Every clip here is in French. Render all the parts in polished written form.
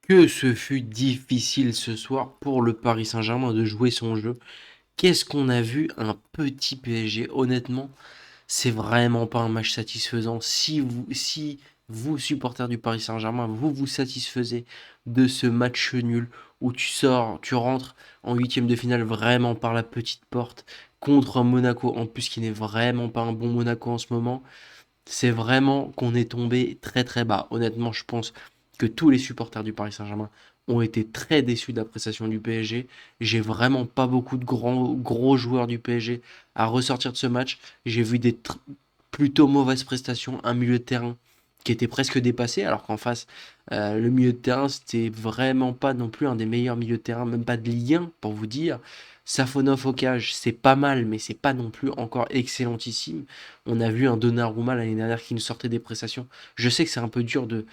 Que ce fut difficile ce soir pour le Paris Saint-Germain de jouer son jeu. Qu'est-ce qu'on a vu? Un petit PSG. Honnêtement, c'est vraiment pas un match satisfaisant. Si vous, supporters du Paris Saint-Germain, vous vous satisfaisez de ce match nul où tu rentres en huitième de finale vraiment par la petite porte contre un Monaco, en plus qui n'est vraiment pas un bon Monaco en ce moment, c'est vraiment qu'on est tombé très très bas. Honnêtement, je pense que tous les supporters du Paris Saint-Germain ont été très déçus de la prestation du PSG. J'ai vraiment pas beaucoup de gros joueurs du PSG à ressortir de ce match. J'ai vu des plutôt mauvaises prestations, un milieu de terrain qui était presque dépassé, alors qu'en face, le milieu de terrain, c'était vraiment pas non plus un des meilleurs milieux de terrain, même pas de Ligue 1, pour vous dire. Safonov au cage, c'est pas mal, mais c'est pas non plus encore excellentissime. On a vu un Donnarumma l'année dernière qui nous sortait des prestations. Je sais que c'est un peu dur de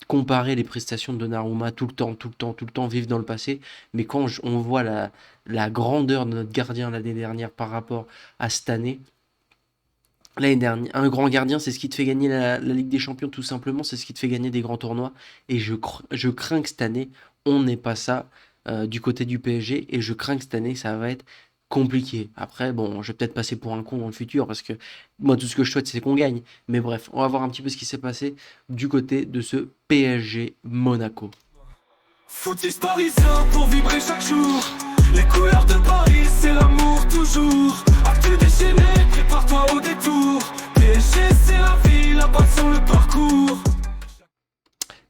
comparer les prestations de Donnarumma tout le temps, tout le temps, tout le temps, vivre dans le passé, mais quand on voit la grandeur de notre gardien l'année dernière par rapport à cette année, l'année dernière, un grand gardien, c'est ce qui te fait gagner la Ligue des Champions, tout simplement, c'est ce qui te fait gagner des grands tournois. Et je crains que cette année, on n'ait pas ça du côté du PSG. Et je crains que cette année, ça va être compliqué. Après, bon, je vais peut-être passer pour un con dans le futur, parce que moi, tout ce que je souhaite, c'est qu'on gagne. Mais bref, on va voir un petit peu ce qui s'est passé du côté de ce PSG Monaco. Footix parisien pour vibrer chaque jour. Les couleurs de Paris, c'est l'amour toujours. Actu déchaîné, prépare-toi au détour. PSG, c'est la vie, la passion, le parcours.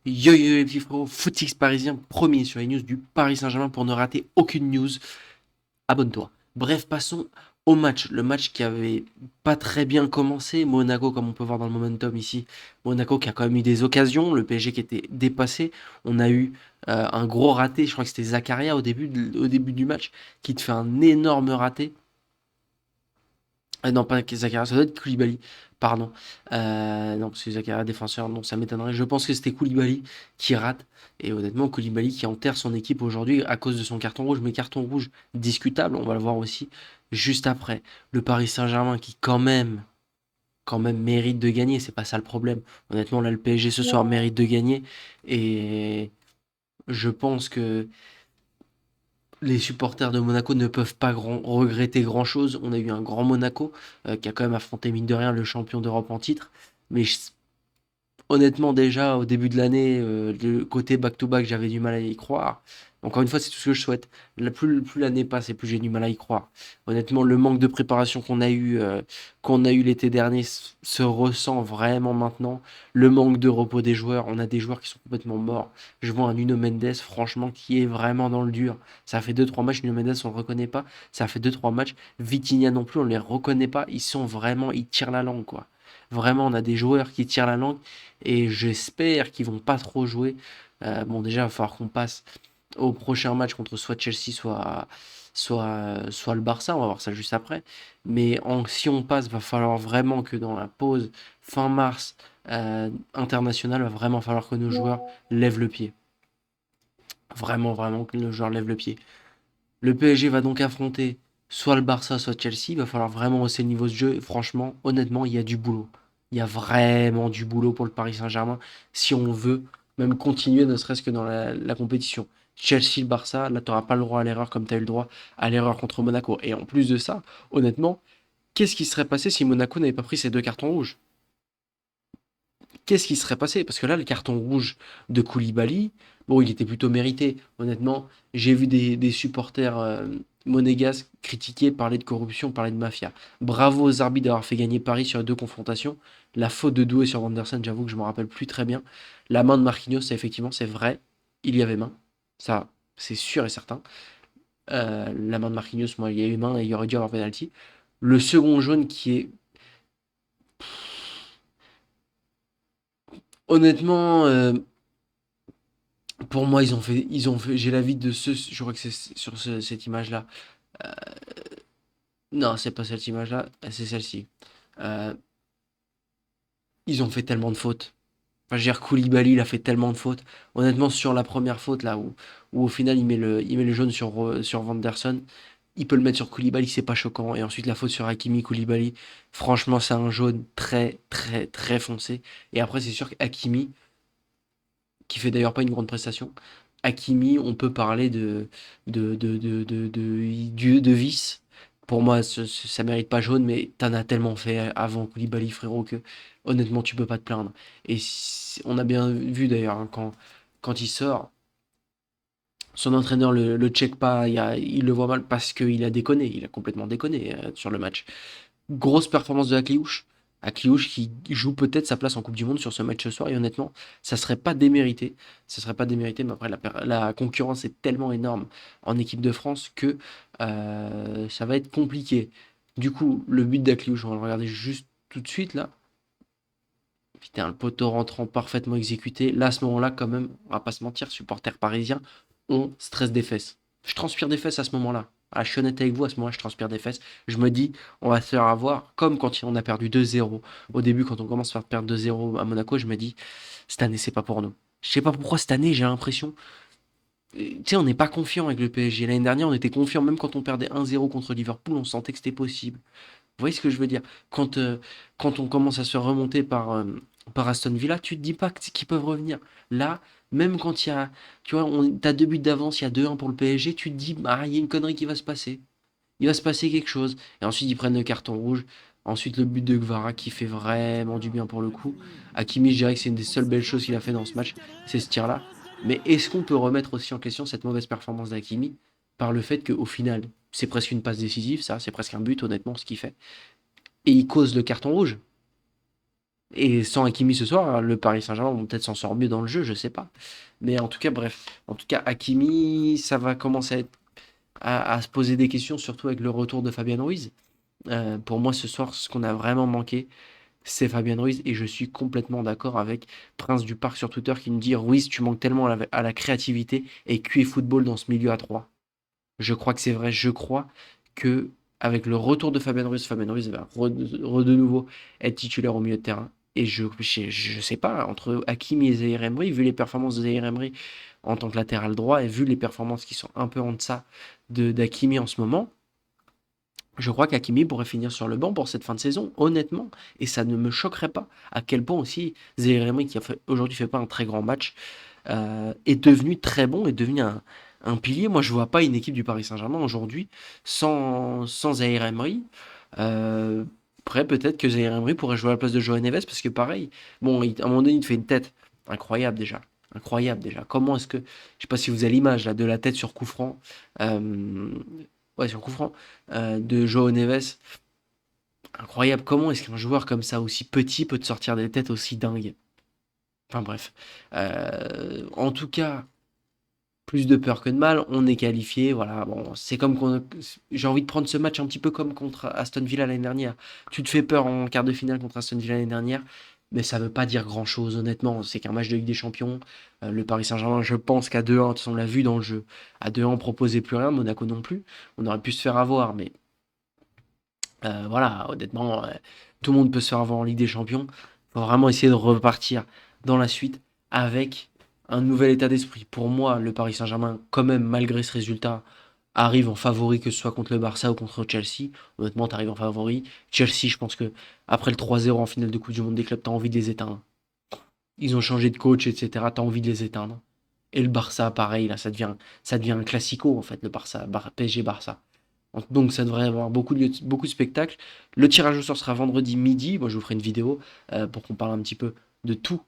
Yo yo les petits frérots, Footix parisien, premier sur les news du Paris Saint-Germain pour ne rater aucune news. Abonne-toi. Bref, passons au match. Le match qui avait pas très bien commencé. Monaco, comme on peut voir dans le momentum ici, Monaco qui a quand même eu des occasions. Le PSG qui était dépassé. On a eu un gros raté. Je crois que c'était Zakaria au début du match qui te fait un énorme raté. Non, pas Zakaria, ça doit être Koulibaly. Pardon. Non, parce que Zakaria, défenseur, non, ça m'étonnerait. Je pense que c'était Koulibaly qui rate. Et honnêtement, Koulibaly qui enterre son équipe aujourd'hui à cause de son carton rouge. Mais carton rouge discutable, on va le voir aussi juste après. Le Paris Saint-Germain qui, quand même mérite de gagner. C'est pas ça le problème. Honnêtement, là, le PSG ce soir mérite de gagner. Et je pense que les supporters de Monaco ne peuvent pas regretter grand-chose. On a eu un grand Monaco qui a quand même affronté mine de rien le champion d'Europe en titre. Mais honnêtement déjà au début de l'année, le côté back-to-back, j'avais du mal à y croire. Encore une fois, c'est tout ce que je souhaite. Plus l'année passe et plus j'ai du mal à y croire. Honnêtement, le manque de préparation qu'on a eu l'été dernier se ressent vraiment maintenant. Le manque de repos des joueurs, on a des joueurs qui sont complètement morts. Je vois un Nuno Mendes, franchement, qui est vraiment dans le dur. Ça fait deux trois matchs, Nuno Mendes, on le reconnaît pas. Ça fait deux trois matchs. Vitinha non plus, on les reconnaît pas. Ils tirent la langue, quoi. Vraiment, on a des joueurs qui tirent la langue et j'espère qu'ils vont pas trop jouer. Bon, déjà, il va falloir qu'on passe au prochain match contre soit Chelsea, soit le Barça. On va voir ça juste après. Mais si on passe, va falloir vraiment que dans la pause fin mars internationale, va vraiment falloir que nos joueurs lèvent le pied. Vraiment, vraiment que nos joueurs lèvent le pied. Le PSG va donc affronter soit le Barça, soit Chelsea. Il va falloir vraiment hausser le niveau de jeu. Et franchement, honnêtement, il y a du boulot. Il y a vraiment du boulot pour le Paris Saint-Germain si on veut même continuer, ne serait-ce que dans la compétition. Chelsea, le Barça, là, tu n'auras pas le droit à l'erreur comme tu as eu le droit à l'erreur contre Monaco. Et en plus de ça, honnêtement, qu'est-ce qui serait passé si Monaco n'avait pas pris ces deux cartons rouges? Qu'est-ce qui serait passé? Parce que là, le carton rouge de Koulibaly, bon, il était plutôt mérité. Honnêtement, j'ai vu des supporters monégasques critiquer, parler de corruption, parler de mafia. Bravo aux arbitres d'avoir fait gagner Paris sur les deux confrontations. La faute de Doué sur Wanderson, j'avoue que je me rappelle plus très bien. La main de Marquinhos, effectivement, c'est vrai, il y avait main. Ça, c'est sûr et certain. La main de Marquinhos, moi, il y a eu main et il y aurait dû avoir penalty. Le second jaune qui est honnêtement, pour moi, j'ai l'avis de ceux, je crois que c'est sur cette image-là. Euh, non, c'est pas cette image-là, c'est celle-ci. Euh, ils ont fait tellement de fautes. Enfin, je veux dire, Koulibaly, il a fait tellement de fautes. Honnêtement, sur la première faute, là, où au final, il met le jaune sur Vanderson, il peut le mettre sur Koulibaly, c'est pas choquant. Et ensuite, la faute sur Hakimi, Koulibaly, franchement, c'est un jaune très, très, très foncé. Et après, c'est sûr qu'Hakimi, qui fait d'ailleurs pas une grande prestation, Hakimi, on peut parler de vice. Pour moi, ça mérite pas jaune, mais t'en as tellement fait avant Koulibaly, frérot, que honnêtement, tu peux pas te plaindre. Et on a bien vu d'ailleurs, hein, quand il sort, son entraîneur le check pas, il le voit mal parce qu'il a déconné, il a complètement déconné sur le match. Grosse performance de Akliouche. Akliouche qui joue peut-être sa place en Coupe du Monde sur ce match ce soir. Et honnêtement, ça serait pas démérité. Ça serait pas démérité, mais après, la concurrence est tellement énorme en équipe de France que ça va être compliqué. Du coup, le but d'Akliouche, on va le regarder juste tout de suite là. Putain, le poteau rentrant parfaitement exécuté. Là, à ce moment-là, quand même, on va pas se mentir, supporter parisien, on stresse des fesses. Je transpire des fesses à ce moment-là. Ah, je suis honnête avec vous, à ce moment-là, je transpire des fesses. Je me dis, on va se faire avoir, comme quand on a perdu 2-0. Au début, quand on commence à faire perdre 2-0 à Monaco, je me dis, cette année, c'est pas pour nous. Je sais pas pourquoi cette année, j'ai l'impression. Tu sais, on n'est pas confiant avec le PSG. L'année dernière, on était confiant, même quand on perdait 1-0 contre Liverpool, on sentait que c'était possible. Vous voyez ce que je veux dire? Quand on commence à se faire remonter par Aston Villa, tu te dis pas qu'ils peuvent revenir. Là, même quand il y a, tu vois, t'as 2 buts d'avance, il y a 2-1 pour le PSG, tu te dis, ah, il y a une connerie qui va se passer. Il va se passer quelque chose. Et ensuite, ils prennent le carton rouge. Ensuite, le but de Gvara qui fait vraiment du bien pour le coup. Hakimi, je dirais que c'est une des seules belles choses qu'il a fait dans ce match, c'est ce tir-là. Mais est-ce qu'on peut remettre aussi en question cette mauvaise performance d'Hakimi par le fait qu'au final, c'est presque une passe décisive, ça, c'est presque un but, honnêtement, ce qu'il fait. Et il cause le carton rouge. Et sans Hakimi ce soir, le Paris Saint-Germain vont peut-être s'en sort mieux dans le jeu, je sais pas. Mais en tout cas, bref. En tout cas, Hakimi, ça va commencer à se poser des questions, surtout avec le retour de Fabien Ruiz. Pour moi, ce soir, ce qu'on a vraiment manqué, c'est Fabien Ruiz. Et je suis complètement d'accord avec Prince du Parc sur Twitter qui me dit Ruiz, tu manques tellement à la créativité et QI football dans ce milieu à 3. Je crois que c'est vrai. Je crois que avec le retour de Fabien Ruiz va de nouveau être titulaire au milieu de terrain. Et je sais pas, entre Hakimi et Zaïre Emery, vu les performances de Zaïre Emery en tant que latéral droit et vu les performances qui sont un peu en deçà d'Hakimi en ce moment, je crois qu'Hakimi pourrait finir sur le banc pour cette fin de saison, honnêtement. Et ça ne me choquerait pas. À quel point aussi Zaïre Emery, qui aujourd'hui fait pas un très grand match, est devenu très bon, est devenu un pilier. Moi, je vois pas une équipe du Paris Saint-Germain aujourd'hui sans Zaïre Emery. Euh, Après, peut-être que Zaïre Emery pourrait jouer à la place de João Neves, parce que pareil, bon, à un moment donné, il te fait une tête incroyable déjà. Incroyable déjà. Comment est-ce que. Je sais pas si vous avez l'image là, de la tête sur coup franc. euh, ouais, sur coup franc. De João Neves. Incroyable. Comment est-ce qu'un joueur comme ça, aussi petit, peut te sortir des têtes aussi dingues? Enfin bref. En tout cas, plus de peur que de mal, on est qualifié, voilà. Bon, c'est comme j'ai envie de prendre ce match un petit peu comme contre Aston Villa l'année dernière. Tu te fais peur en quart de finale contre Aston Villa l'année dernière, mais ça veut pas dire grand-chose, honnêtement. C'est qu'un match de Ligue des Champions. Le Paris Saint-Germain, je pense qu'à 2-1, de toute façon, on l'a vu dans le jeu. À 2-1, on proposait plus rien, Monaco non plus. On aurait pu se faire avoir, mais voilà, honnêtement, tout le monde peut se faire avoir en Ligue des Champions. Faut vraiment essayer de repartir dans la suite avec un nouvel état d'esprit. Pour moi, le Paris Saint-Germain, quand même, malgré ce résultat, arrive en favori, que ce soit contre le Barça ou contre Chelsea. Honnêtement, tu arrives en favori. Chelsea, je pense que après le 3-0 en finale de Coupe du Monde des clubs, tu as envie de les éteindre. Ils ont changé de coach, etc. Tu as envie de les éteindre. Et le Barça, pareil, là, ça devient un classico, en fait, le Barça, PSG-Barça. Donc ça devrait avoir beaucoup de spectacles. Le tirage au sort sera vendredi midi. Moi, je vous ferai une vidéo pour qu'on parle un petit peu de tout,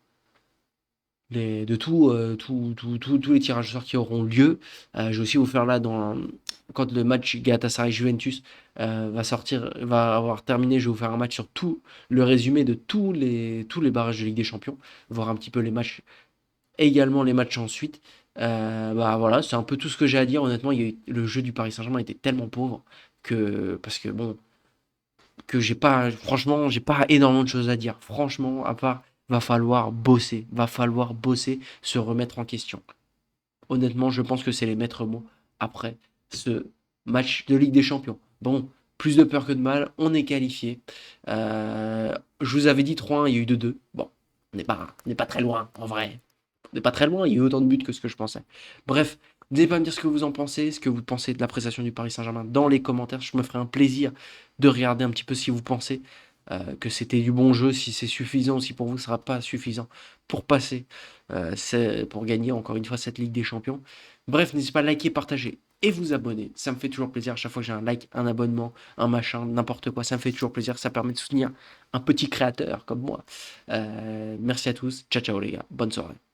tous les tirages au sort qui auront lieu. Je vais aussi vous faire là quand le match Galatasaray-Juventus va avoir terminé. Je vais vous faire un match sur tout le résumé de tous les barrages de Ligue des Champions, voir un petit peu les matchs, également les matchs ensuite. Bah voilà, c'est un peu tout ce que j'ai à dire. Honnêtement, le jeu du Paris Saint-Germain était tellement pauvre parce que bon, que franchement, j'ai pas énormément de choses à dire. Franchement, à part, va falloir bosser, se remettre en question. Honnêtement, je pense que c'est les maîtres mots après ce match de Ligue des Champions. Bon, plus de peur que de mal, on est qualifié. Je vous avais dit 3-1, il y a eu 2-2. Bon, on n'est pas très loin, en vrai. On n'est pas très loin, il y a eu autant de buts que ce que je pensais. Bref, n'hésitez pas à me dire ce que vous en pensez, ce que vous pensez de la prestation du Paris Saint-Germain dans les commentaires. Je me ferai un plaisir de regarder un petit peu ce que vous pensez que c'était du bon jeu. Si c'est suffisant, si pour vous ce sera pas suffisant pour passer, c'est pour gagner encore une fois cette Ligue des Champions. Bref, n'hésitez pas à liker, partager et vous abonner. Ça me fait toujours plaisir. À chaque fois que j'ai un like, un abonnement, un machin, n'importe quoi, ça me fait toujours plaisir. Ça permet de soutenir un petit créateur comme moi. Merci à tous. Ciao, ciao les gars. Bonne soirée.